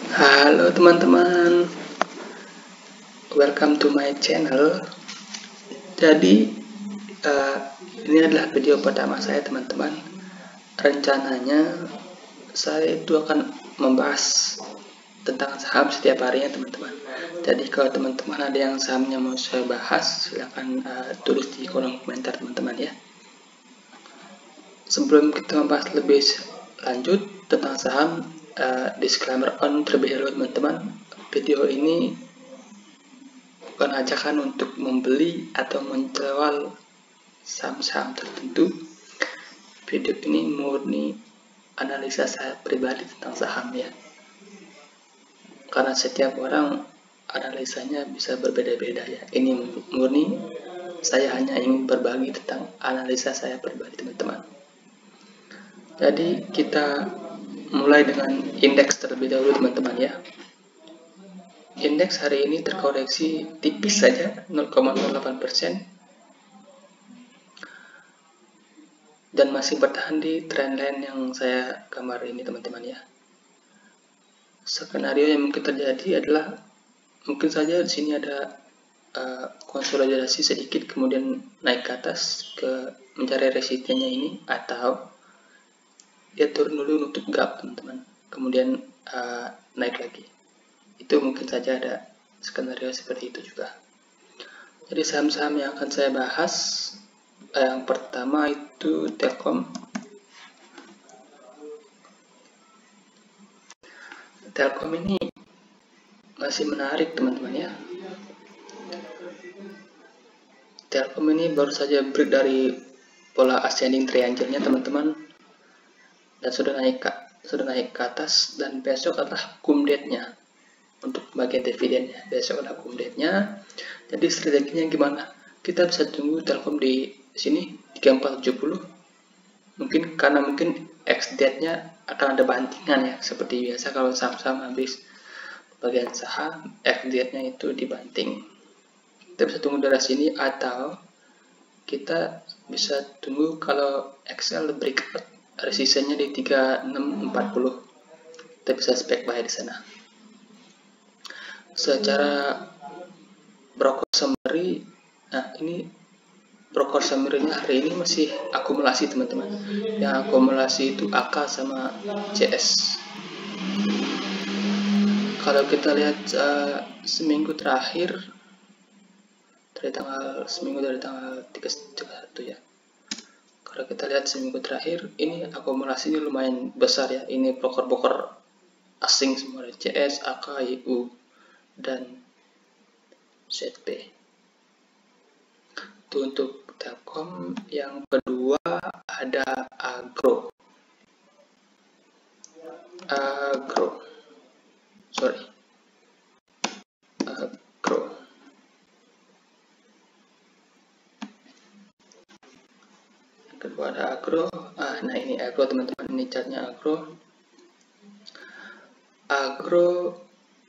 Halo teman-teman, welcome to my channel. Jadi ini adalah video pertama saya teman-teman. Rencananya saya itu akan membahas tentang saham setiap harinya teman-teman. Jadi kalau teman-teman ada yang sahamnya mau saya bahas, silahkan tulis di kolom komentar teman-teman ya. Sebelum kita membahas lebih lanjut tentang saham, disclaimer on terlebih dahulu teman-teman. Video ini bukan ajakan untuk membeli atau menjual saham-saham tertentu. Video ini murni analisa saya pribadi tentang saham ya. Karena setiap orang analisanya bisa berbeda-beda ya. Ini murni saya hanya ingin berbagi tentang analisa saya pribadi teman-teman. Jadi kita mulai dengan indeks terlebih dahulu teman-teman ya. Indeks hari ini terkoreksi tipis saja 0,08% dan masih bertahan di trendline yang saya gambar ini teman-teman ya. Skenario yang mungkin terjadi adalah mungkin saja di sini ada konsolidasi sedikit kemudian naik ke atas ke mencari resistennya ini, atau dia turun dulu nutup gap teman-teman kemudian naik lagi. Itu mungkin saja ada skenario seperti itu juga. Jadi saham-saham yang akan saya bahas, yang pertama itu Telkom. Telkom ini masih menarik teman-teman ya. Telkom ini baru saja break dari pola ascending triangle-nya teman-teman, dan sudah naik ke atas, dan besok adalah cum date-nya untuk bagian dividennya. Besok adalah cum date-nya. Jadi strateginya gimana? Kita bisa tunggu Telkom di sini 3470. Mungkin karena X date-nya akan ada bantingan ya, seperti biasa kalau saham-saham habis bagian saham X date-nya itu dibanting. Kita bisa tunggu dari sini, atau kita bisa tunggu kalau XL breakout resistennya di 3640. Kita bisa spek buy di sana. Secara broker summary, nah ini broker summary-nya hari ini masih akumulasi teman-teman. Yang akumulasi itu AK sama CS. Kalau kita lihat seminggu terakhir dari tanggal 31 ya. Kalau kita lihat seminggu terakhir, ini akumulasinya lumayan besar ya. Ini broker-broker asing semua, CS, AK, IU, dan ZP. Itu untuk Telkom. Yang kedua ada Agro. Agro. Kedua ada Agro. Nah ini Agro teman-teman, ini chartnya Agro. Agro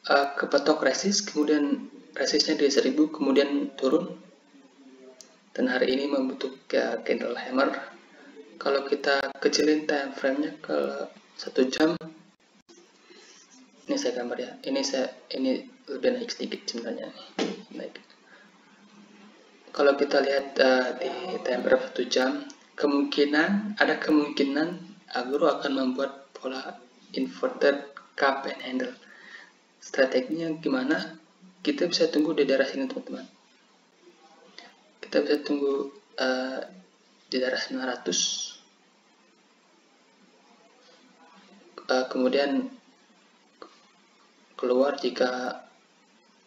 kepatok resist, kemudian resistnya di 1000, kemudian turun, dan hari ini membentuk candle hammer. Kalau kita kecilin time frame-nya ke 1 jam, ini saya gambar ya. Ini lebih naik sedikit sebenarnya nih. Naik. Kalau kita lihat di time frame 1 jam, ada kemungkinan Agro akan membuat pola inverted cup and handle. Strateginya gimana? Kita bisa tunggu di daerah sini teman-teman. Kita bisa tunggu di daerah 900. Kemudian keluar jika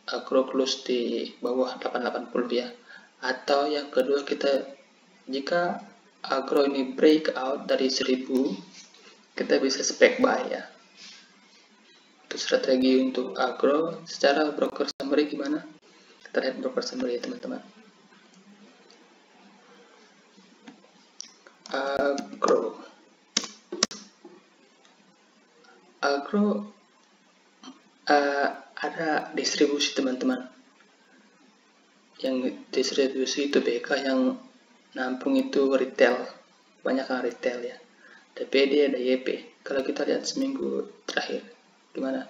Agro close di bawah 880 ya. Atau yang kedua, jika Agro ini breakout dari 1000, kita bisa spek buy ya. Itu strategi untuk Agro. Secara broker summary gimana? Kita lihat broker summary ya teman-teman. Agro ada distribusi teman-teman. Yang distribusi itu BK, yang nampung itu retail, banyak kan retail ya. Ada PD, ada YP. Kalau kita lihat seminggu terakhir gimana?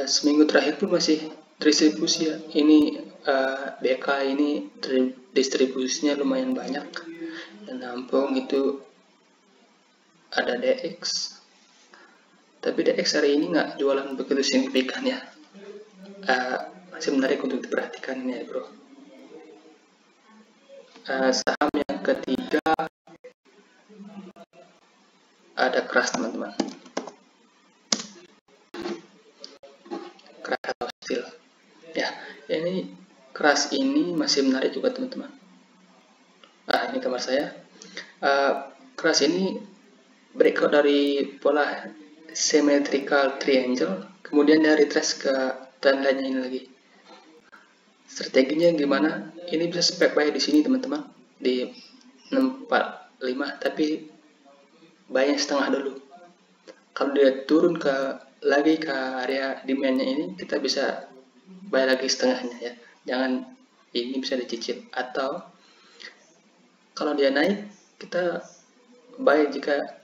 seminggu terakhir pun masih distribusi ya. Ini BK ini distribusinya lumayan banyak, dan nampung itu ada DX, tapi DX hari ini nggak jualan begitu signifikan ya. Masih menarik untuk diperhatikan ini ya bro. Saham yang ketiga ada Crush teman-teman. Crush atau Steel ya, ini Crush ini masih menarik juga teman-teman. Ini gambar saya. Crush ini breakout dari pola symmetrical triangle, kemudian dia retrace ke trendline ini lagi. Strateginya gimana? Ini bisa spek buy di sini teman-teman, di 645, tapi buy-nya setengah dulu. Kalau dia turun lagi ke area demand-nya ini, kita bisa buy lagi setengahnya ya. Jangan, ini bisa dicicil. Atau kalau dia naik, kita buy jika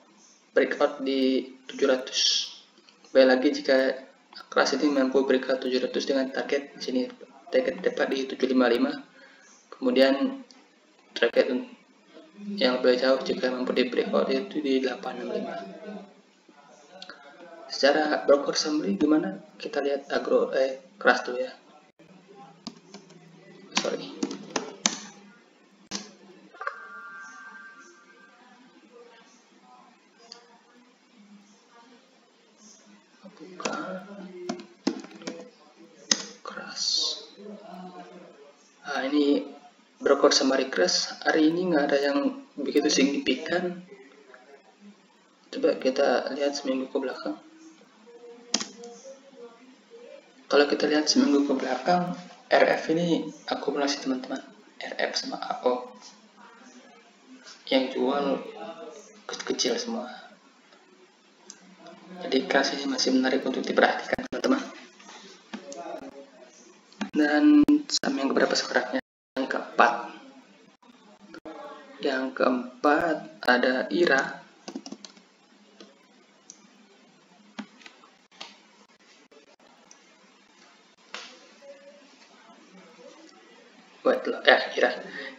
breakout di 700. Buy lagi jika Crush ini mampu breakout 700 dengan target di sini. Target dapat di 755. Kemudian target yang lebih jauh jika mampu di breakout itu di 865. Secara broker summary gimana? Kita lihat Crush dulu ya. Sorry. Buka Crush. Ini broker summary Crush. Hari ini nggak ada yang begitu signifikan. Coba kita lihat seminggu ke belakang. Kalau kita lihat seminggu ke belakang, RF ini akumulasi teman-teman. RF sama AO yang jual kecil semua. Jadi Crush ini masih menarik untuk diperhatikan teman-teman. Dan saham yang keberapa sekarang? Yang keempat. Yang keempat ada IRA.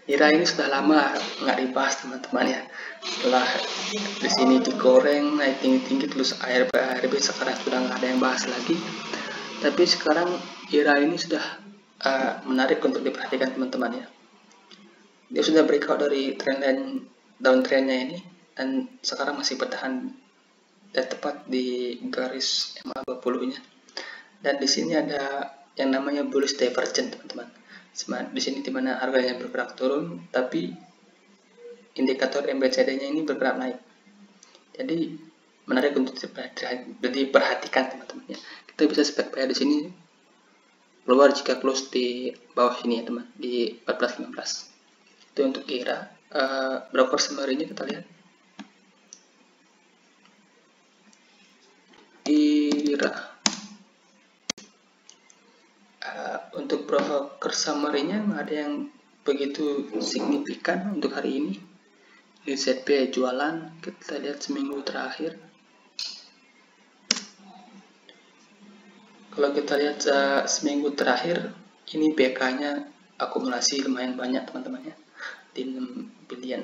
IRA ini sudah lama nggak dibahas teman-teman ya. Setelah di sini digoreng naik tinggi-tinggi terus ARB sekarang sudah nggak ada yang bahas lagi. Tapi sekarang IRA ini sudah menarik untuk diperhatikan teman-teman ya. Dia sudah breakout dari trendline downtrendnya ini, dan sekarang masih bertahan dan tepat di garis MA20-nya. Dan di sini ada yang namanya bullish divergence teman-teman. Di sini dimana harganya bergerak turun, tapi indikator MACD-nya ini bergerak naik. Jadi menarik untuk diperhatikan teman-teman ya. Kita bisa spek buy di sini, keluar jika close di bawah sini ya teman, di 14.15. Itu untuk IRA. Broker summary-nya kita lihat. IRA. Untuk broker summary-nya nggak ada yang begitu signifikan untuk hari ini. Di ZP jualan, kita lihat seminggu terakhir. Kalau kita lihat seminggu terakhir, ini BK-nya akumulasi lumayan banyak teman-teman ya, di 6 billion.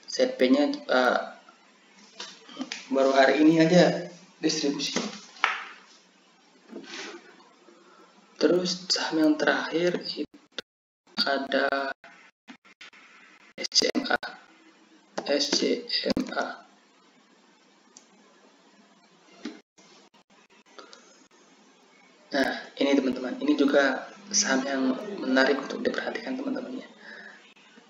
ZP-nya baru hari ini aja distribusi. Terus saham yang terakhir itu ada SCMA. Nah, ini teman-teman, ini juga saham yang menarik untuk diperhatikan teman-teman ya.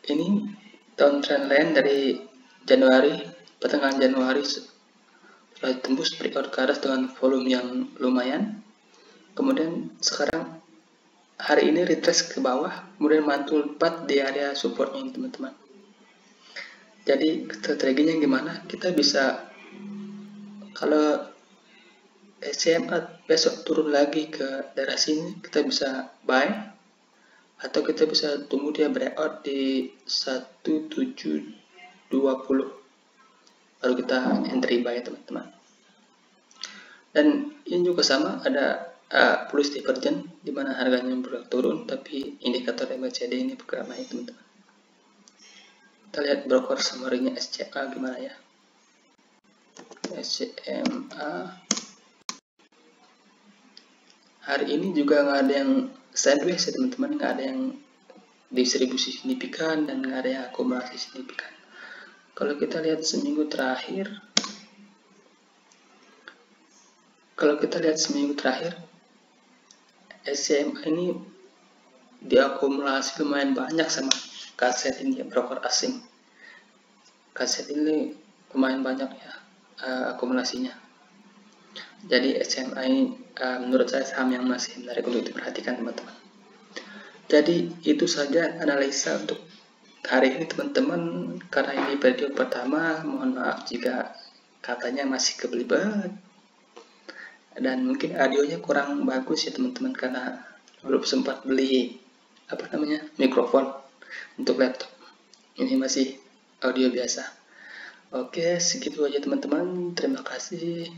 Ini downtrend line dari Januari, pertengahan Januari setelah tembus breakout ke atas dengan volume yang lumayan. Kemudian sekarang hari ini retrace ke bawah, kemudian mantul tepat di area supportnya ini teman-teman. Jadi strateginya gimana? Kita bisa, kalau SCMA besok turun lagi ke daerah sini, kita bisa buy, atau kita bisa tunggu dia breakout di 1720 baru kita entry buy teman-teman. Dan Ini juga sama, ada plus divergent di mana harganya bergerak turun, tapi indikator MACD ini bergerak naik teman-teman. Kita lihat broker summary-nya SCA gimana ya. SCMA hari ini juga nggak ada yang sideways ya teman-teman, nggak ada yang distribusi signifikan dan nggak ada yang akumulasi signifikan. Kalau kita lihat seminggu terakhir, SCMA ini diakumulasi lumayan banyak sama kaset ini ya, broker asing. Kaset ini lumayan banyak ya akumulasinya. Jadi SCMA ini menurut saya saham yang masih menarik untuk diperhatikan teman-teman. Jadi itu saja analisa untuk hari ini teman-teman. Karena ini video pertama, mohon maaf jika katanya masih kebelibet dan mungkin audionya kurang bagus ya teman-teman, karena belum sempat beli mikrofon untuk laptop. Ini masih audio biasa. Oke, segitu aja teman-teman. Terima kasih.